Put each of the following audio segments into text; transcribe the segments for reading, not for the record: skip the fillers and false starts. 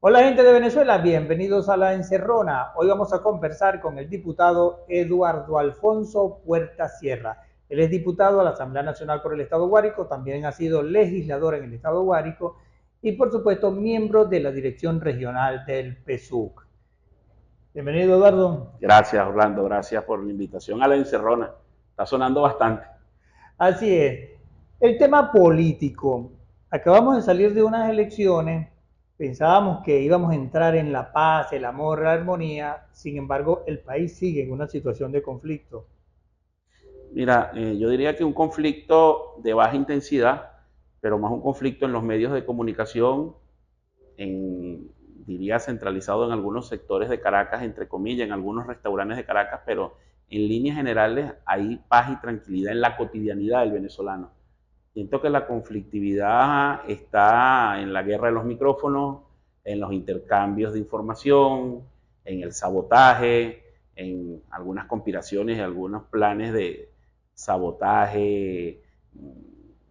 Hola gente de Venezuela, bienvenidos a La Encerrona. Hoy vamos a conversar con el diputado Eduardo Alfonso Puerta Sierra. Él es diputado a la Asamblea Nacional por el Estado Guárico, también ha sido legislador en el Estado Guárico y por supuesto miembro de la Dirección Regional del PSUC. Bienvenido Eduardo. Gracias, Orlando, gracias por la invitación a la encerrona. Está sonando bastante. Así es. El tema político. Acabamos de salir de unas elecciones. Pensábamos que íbamos a entrar en la paz, el amor, la armonía. Sin embargo, el país sigue en una situación de conflicto. Mira, yo diría que un conflicto de baja intensidad, pero más un conflicto en los medios de comunicación, diría centralizado en algunos sectores de Caracas, entre comillas, en algunos restaurantes de Caracas, pero en líneas generales hay paz y tranquilidad en la cotidianidad del venezolano. Siento que la conflictividad está en la guerra de los micrófonos, en los intercambios de información, en el sabotaje, en algunas conspiraciones y algunos planes de sabotaje,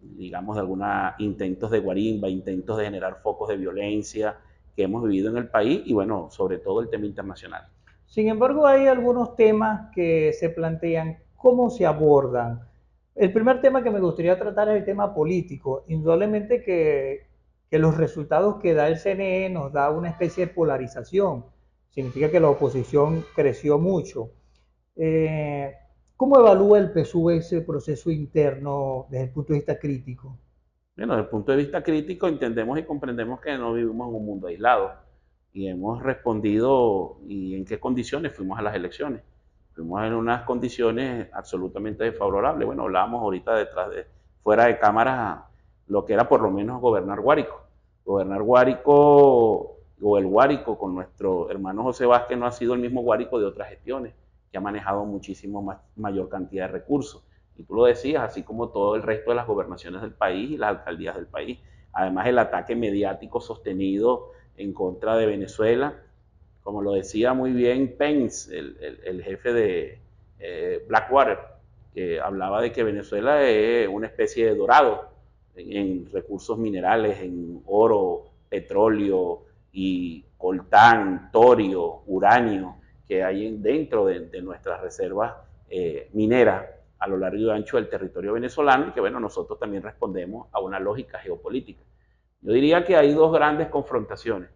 digamos, de algunos intentos de guarimba, intentos de generar focos de violencia que hemos vivido en el país y bueno, sobre todo el tema internacional. Sin embargo, hay algunos temas que se plantean, ¿cómo se abordan? El primer tema que me gustaría tratar es el tema político. Indudablemente que los resultados que da el CNE nos da una especie de polarización. Significa que la oposición creció mucho. Eh, ¿Cómo evalúa el PSUV ese proceso interno desde el punto de vista crítico? Bueno, desde el punto de vista crítico entendemos y comprendemos que no vivimos en un mundo aislado y hemos respondido y en qué condiciones fuimos a las elecciones. Fuimos en unas condiciones absolutamente desfavorables. Bueno, hablábamos ahorita fuera de cámara, lo que era por lo menos gobernar Guárico. Gobernar Guárico o el Guárico con nuestro hermano José Vázquez no ha sido el mismo Guárico de otras gestiones, que ha manejado muchísimo mayor cantidad de recursos. Y tú lo decías, así como todo el resto de las gobernaciones del país y las alcaldías del país. Además, el ataque mediático sostenido en contra de Venezuela, como lo decía muy bien Pence, el jefe de Blackwater, que hablaba de que Venezuela es una especie de dorado en recursos minerales, en oro, petróleo y coltán, torio, uranio, que hay dentro de nuestras reservas mineras a lo largo y ancho del territorio venezolano y que bueno, nosotros también respondemos a una lógica geopolítica. Yo diría que hay dos grandes confrontaciones.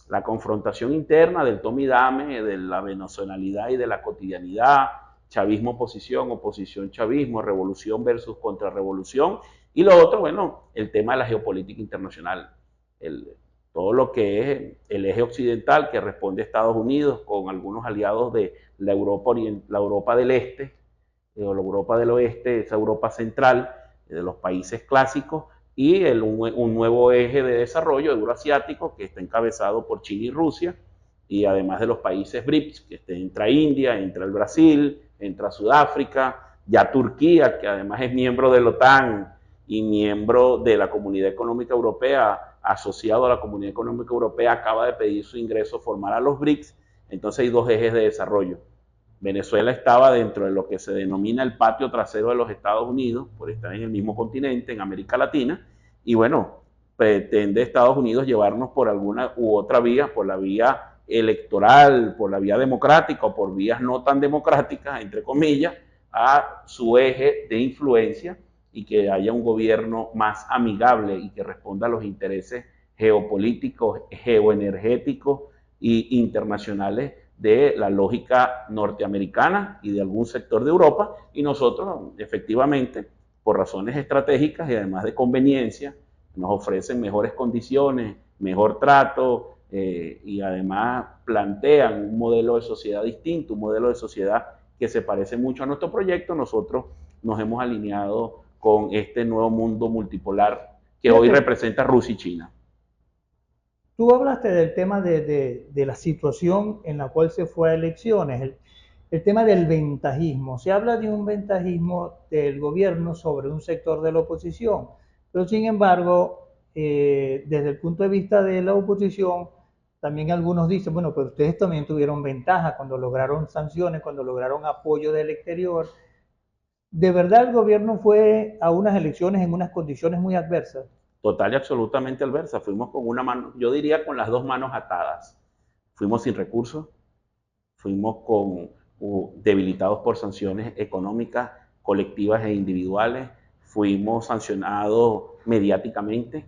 La confrontación interna del tome y dame, de la venezolanidad y de la cotidianidad, chavismo oposición, oposición chavismo, revolución versus contrarrevolución. Y lo otro, bueno, el tema de la geopolítica internacional. El, todo lo que es el eje occidental que responde a Estados Unidos con algunos aliados de la Europa del Este, o la Europa del Oeste, esa Europa central, de los países clásicos, y un nuevo eje de desarrollo euroasiático que está encabezado por China y Rusia, y además de los países BRICS, que entra India, entra el Brasil, entra Sudáfrica, ya Turquía, que además es miembro de la OTAN y miembro de la Comunidad Económica Europea, asociado a la Comunidad Económica Europea, acaba de pedir su ingreso formal a los BRICS. Entonces hay dos ejes de desarrollo. Venezuela estaba dentro de lo que se denomina el patio trasero de los Estados Unidos, por estar en el mismo continente, en América Latina, y bueno, pretende Estados Unidos llevarnos por alguna u otra vía, por la vía electoral, por la vía democrática o por vías no tan democráticas, entre comillas, a su eje de influencia y que haya un gobierno más amigable y que responda a los intereses geopolíticos, geoenergéticos e internacionales de la lógica norteamericana y de algún sector de Europa, y nosotros efectivamente, por razones estratégicas y además de conveniencia, nos ofrecen mejores condiciones, mejor trato y además plantean un modelo de sociedad distinto, un modelo de sociedad que se parece mucho a nuestro proyecto. Nosotros nos hemos alineado con este nuevo mundo multipolar que hoy Fíjate, representa Rusia y China. tú hablaste del tema de la situación en la cual se fue a elecciones, el tema del ventajismo. Se habla de un ventajismo del gobierno sobre un sector de la oposición, pero sin embargo, desde el punto de vista de la oposición, también algunos dicen, bueno, pero ustedes también tuvieron ventaja cuando lograron sanciones, cuando lograron apoyo del exterior. ¿De verdad el gobierno fue a unas elecciones en unas condiciones muy adversas? total y absolutamente adversa. Fuimos con una mano, yo diría con las dos manos atadas. Fuimos sin recursos, fuimos debilitados por sanciones económicas, colectivas e individuales, fuimos sancionados mediáticamente.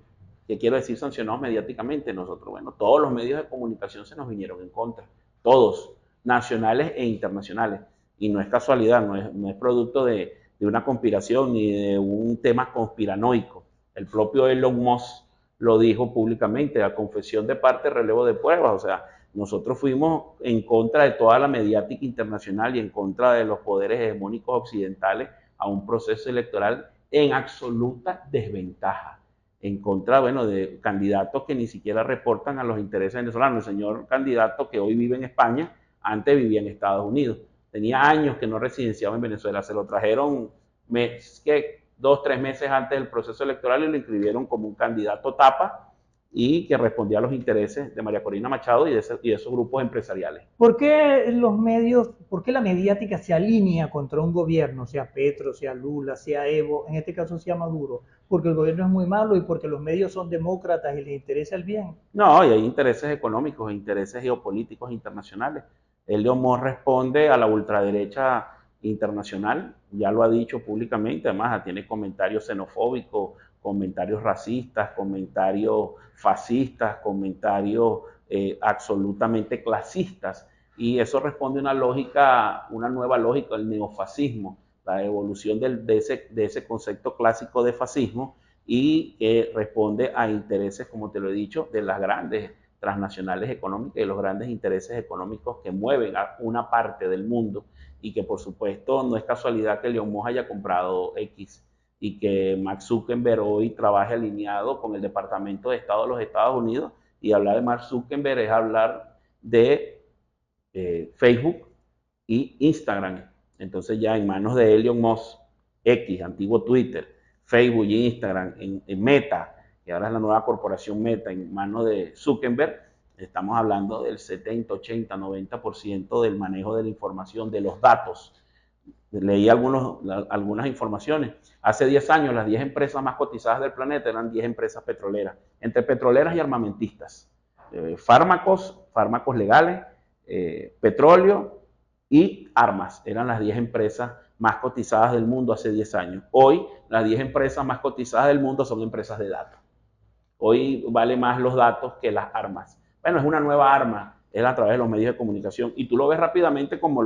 ¿Qué quiero decir sancionados mediáticamente? Nosotros, bueno, todos los medios de comunicación se nos vinieron en contra, todos, nacionales e internacionales. Y no es casualidad, no es producto de una conspiración ni de un tema conspiranoico. El propio Elon Musk lo dijo públicamente, a confesión de parte, relevo de pruebas. O sea, nosotros fuimos en contra de toda la mediática internacional y en contra de los poderes hegemónicos occidentales a un proceso electoral en absoluta desventaja, en contra, bueno, de candidatos que ni siquiera reportan a los intereses venezolanos. El señor candidato que hoy vive en España, antes vivía en Estados Unidos. Tenía años que no residenciaba en Venezuela. Se lo trajeron 2 o 3 meses antes del proceso electoral y lo inscribieron como un candidato tapa y que respondía a los intereses de María Corina Machado y de esos grupos empresariales. ¿Por qué los medios, por qué la mediática se alinea contra un gobierno, sea Petro, sea Lula, sea Evo, en este caso sea Maduro? Porque el gobierno es muy malo y porque los medios son demócratas y les interesa el bien. No, y hay intereses económicos, intereses geopolíticos internacionales. Elio Mo responde a la ultraderecha internacional, ya lo ha dicho públicamente, además tiene comentarios xenofóbicos, comentarios racistas, comentarios fascistas, comentarios absolutamente clasistas, y eso responde a una lógica, una nueva lógica, el neofascismo, la evolución de ese concepto clásico de fascismo, y que responde a intereses, como te lo he dicho, de las grandes transnacionales económicas y los grandes intereses económicos que mueven a una parte del mundo, y que por supuesto no es casualidad que Elon Musk haya comprado X y que Mark Zuckerberg hoy trabaje alineado con el Departamento de Estado de los Estados Unidos. Y hablar de Mark Zuckerberg es hablar de Facebook y Instagram. Entonces ya en manos de Elon Musk, X, antiguo Twitter, Facebook y Instagram, en Meta, que ahora es la nueva corporación Meta, en manos de Zuckerberg, estamos hablando del 70, 80, 90% del manejo de la información, de los datos. Leí algunas informaciones. Hace 10 años las 10 empresas más cotizadas del planeta eran 10 empresas petroleras, entre petroleras y armamentistas. Fármacos legales, petróleo y armas. Eran las 10 empresas más cotizadas del mundo hace 10 años. Hoy las 10 empresas más cotizadas del mundo son empresas de datos. Hoy vale más los datos que las armas. Bueno, es una nueva arma, es a través de los medios de comunicación. Y tú lo ves rápidamente como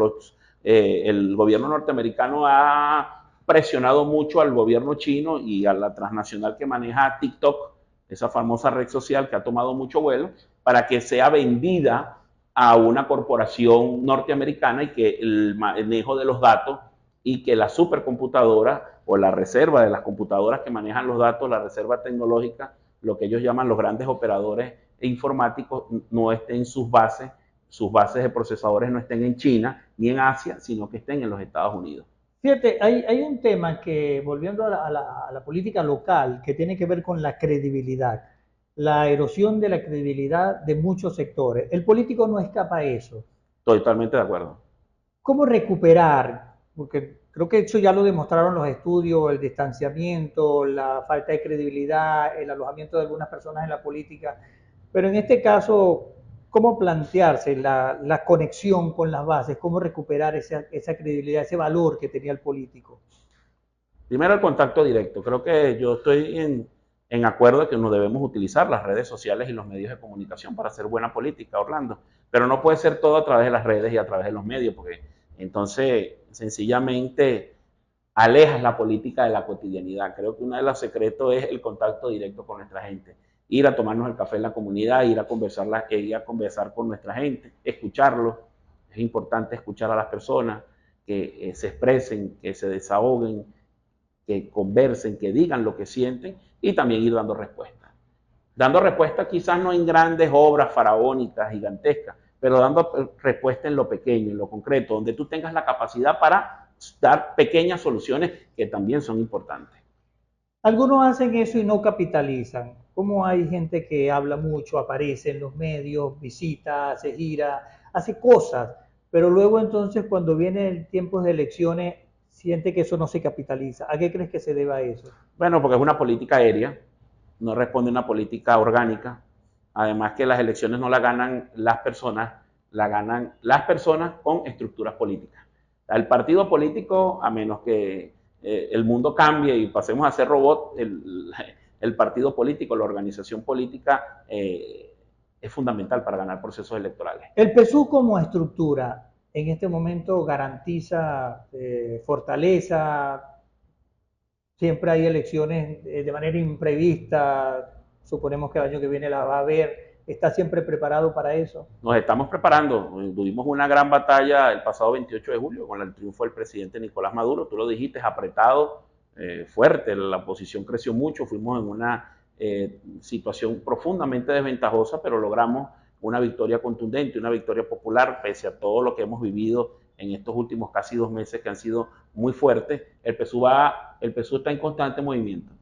el gobierno norteamericano ha presionado mucho al gobierno chino y a la transnacional que maneja TikTok, esa famosa red social que ha tomado mucho vuelo, para que sea vendida a una corporación norteamericana y que el manejo de los datos y que la supercomputadora o la reserva de las computadoras que manejan los datos, la reserva tecnológica, lo que ellos llaman los grandes operadores informáticos, no estén en sus bases de procesadores no estén en China ni en Asia, sino que estén en los Estados Unidos. Fíjate, hay un tema que, volviendo a la política local, que tiene que ver con la credibilidad, la erosión de la credibilidad de muchos sectores. El político no escapa a eso. Totalmente de acuerdo. ¿Cómo recuperar? Porque creo que eso ya lo demostraron los estudios, el distanciamiento, la falta de credibilidad, el alojamiento de algunas personas en la política. Pero en este caso, ¿cómo plantearse la conexión con las bases? ¿Cómo recuperar esa credibilidad, ese valor que tenía el político? Primero, el contacto directo. Creo que yo estoy en acuerdo de que nos debemos utilizar las redes sociales y los medios de comunicación para hacer buena política, Orlando. Pero no puede ser todo a través de las redes y a través de los medios, porque entonces sencillamente alejas la política de la cotidianidad. Creo que uno de los secretos es el contacto directo con nuestra gente. Ir a tomarnos el café en la comunidad, ir a conversar con nuestra gente, escucharlos. Es importante escuchar a las personas, que se expresen, que se desahoguen, que conversen, que digan lo que sienten, y también ir dando respuestas. Dando respuestas quizás no en grandes obras faraónicas, gigantescas, pero dando respuesta en lo pequeño, en lo concreto, donde tú tengas la capacidad para dar pequeñas soluciones que también son importantes. Algunos hacen eso y no capitalizan. Como hay gente que habla mucho, aparece en los medios, visita, hace gira, hace cosas, pero luego entonces cuando vienen tiempos de elecciones siente que eso no se capitaliza. ¿A qué crees que se deba eso? Bueno, porque es una política aérea, no responde a una política orgánica. Además que las elecciones no las ganan las personas, las ganan las personas con estructuras políticas. El partido político, a menos que el mundo cambie y pasemos a ser robot, el partido político, la organización política es fundamental para ganar procesos electorales. El PSUV como estructura en este momento garantiza fortaleza. Siempre hay elecciones de manera imprevista, suponemos que el año que viene la va a haber. ¿Está siempre preparado para eso? Nos estamos preparando. Tuvimos una gran batalla el pasado 28 de julio con el triunfo del presidente Nicolás Maduro. Tú lo dijiste, apretado, fuerte. La oposición creció mucho. Fuimos en una situación profundamente desventajosa, pero logramos una victoria contundente, una victoria popular, pese a todo lo que hemos vivido en estos últimos casi 2 meses que han sido muy fuertes. El PSUV está en constante movimiento.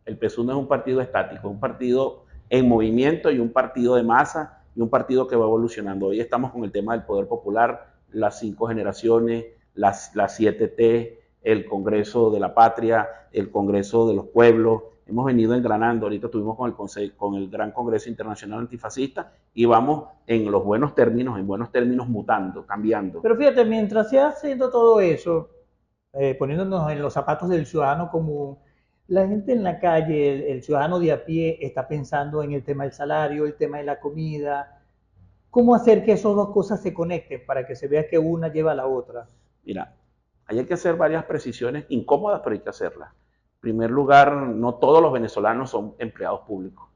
El PSUV no es un partido estático, es un partido en movimiento y un partido de masa y un partido que va evolucionando. Hoy estamos con el tema del poder popular, las 5 generaciones, las 7T, el Congreso de la Patria, el Congreso de los Pueblos. Hemos venido engranando, ahorita estuvimos con el Gran Congreso Internacional Antifascista y vamos en buenos términos mutando, cambiando. Pero fíjate, mientras se haciendo todo eso, poniéndonos en los zapatos del ciudadano común, la gente en la calle, el ciudadano de a pie, está pensando en el tema del salario, el tema de la comida. ¿Cómo hacer que esas dos cosas se conecten para que se vea que una lleva a la otra? Mira, hay que hacer varias precisiones incómodas, pero hay que hacerlas. En primer lugar, no todos los venezolanos son empleados públicos.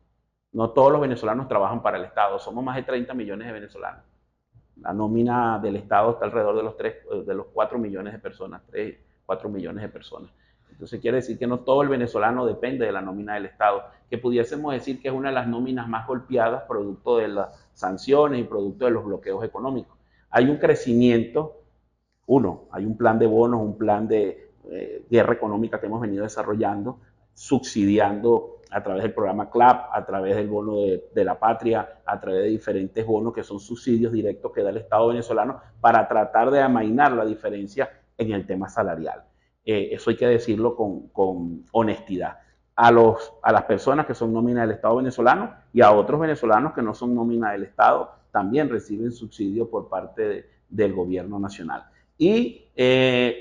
No todos los venezolanos trabajan para el Estado. Somos más de 30 millones de venezolanos. La nómina del Estado está alrededor de los 4 millones de personas, 3, 4 millones de personas. Entonces quiere decir que no todo el venezolano depende de la nómina del Estado, que pudiésemos decir que es una de las nóminas más golpeadas producto de las sanciones y producto de los bloqueos económicos. Hay un crecimiento, hay un plan de bonos, un plan de guerra económica que hemos venido desarrollando, subsidiando a través del programa CLAP, a través del bono de la patria, a través de diferentes bonos que son subsidios directos que da el Estado venezolano para tratar de amainar la diferencia en el tema salarial. Eso hay que decirlo con honestidad. A las personas que son nómina del Estado venezolano y a otros venezolanos que no son nómina del Estado también reciben subsidio por parte del gobierno nacional. Y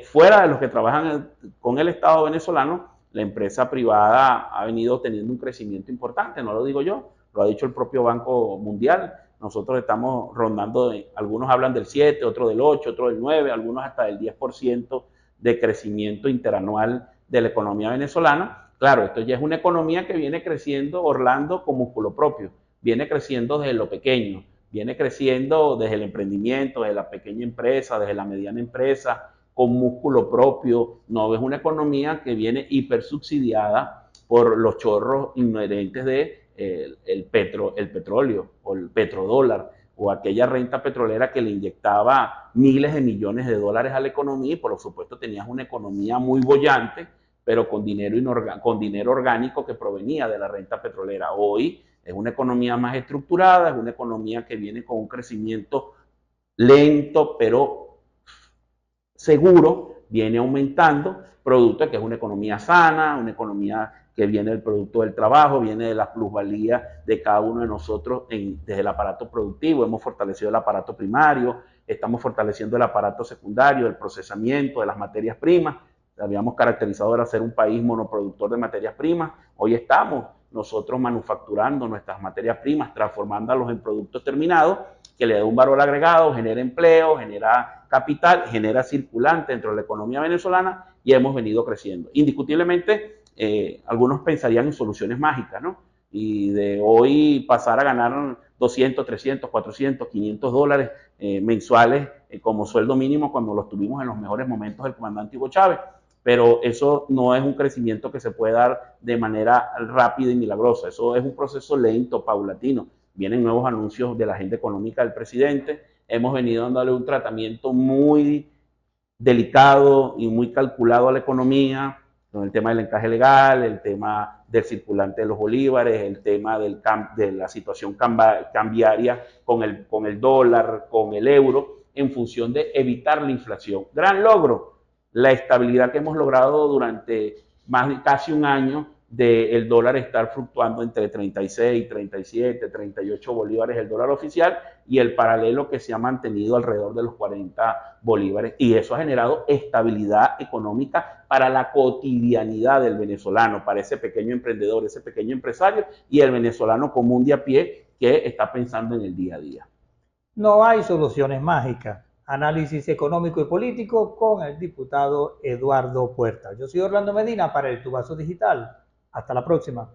fuera de los que trabajan con el Estado venezolano, la empresa privada ha venido teniendo un crecimiento importante, no lo digo yo, lo ha dicho el propio Banco Mundial. Nosotros estamos rondando, algunos hablan del 7, otros del 8, otros del 9, algunos hasta del 10% de crecimiento interanual de la economía venezolana. Claro, esto ya es una economía que viene creciendo, Orlando, con músculo propio, viene creciendo desde lo pequeño, viene creciendo desde el emprendimiento, desde la pequeña empresa, desde la mediana empresa, con músculo propio. No es una economía que viene hipersubsidiada por los chorros inherentes del petróleo o el petrodólar o aquella renta petrolera que le inyectaba miles de millones de dólares a la economía y por supuesto tenías una economía muy boyante, pero con dinero orgánico que provenía de la renta petrolera. Hoy es una economía más estructurada, es una economía que viene con un crecimiento lento, pero seguro, viene aumentando, producto de que es una economía sana, una economía que viene del producto del trabajo, viene de la plusvalía de cada uno de nosotros desde el aparato productivo. Hemos fortalecido el aparato primario, estamos fortaleciendo el aparato secundario, el procesamiento de las materias primas. Habíamos caracterizado de ser un país monoproductor de materias primas. Hoy estamos nosotros manufacturando nuestras materias primas, transformándolas en productos terminados, que le da un valor agregado, genera empleo, genera capital, genera circulante dentro de la economía venezolana y hemos venido creciendo. Indiscutiblemente, algunos pensarían en soluciones mágicas, ¿no? Y de hoy pasar a ganar 200, 300, 400, 500 dólares mensuales como sueldo mínimo cuando los tuvimos en los mejores momentos del comandante Hugo Chávez. Pero eso no es un crecimiento que se puede dar de manera rápida y milagrosa. Eso es un proceso lento, paulatino. Vienen nuevos anuncios de la agenda económica del presidente. Hemos venido dándole un tratamiento muy delicado y muy calculado a la economía, con el tema del encaje legal, el tema del circulante de los bolívares, el tema de la situación cambiaria con el dólar, con el euro, en función de evitar la inflación. Gran logro, la estabilidad que hemos logrado durante más de casi un año del dólar estar fluctuando entre 36, 37, 38 bolívares el dólar oficial y el paralelo que se ha mantenido alrededor de los 40 bolívares. Y eso ha generado estabilidad económica para la cotidianidad del venezolano, para ese pequeño emprendedor, ese pequeño empresario y el venezolano común de a pie que está pensando en el día a día. No hay soluciones mágicas. Análisis económico y político con el diputado Eduardo Puerta. Yo soy Orlando Medina para el Tubazo Digital. Hasta la próxima.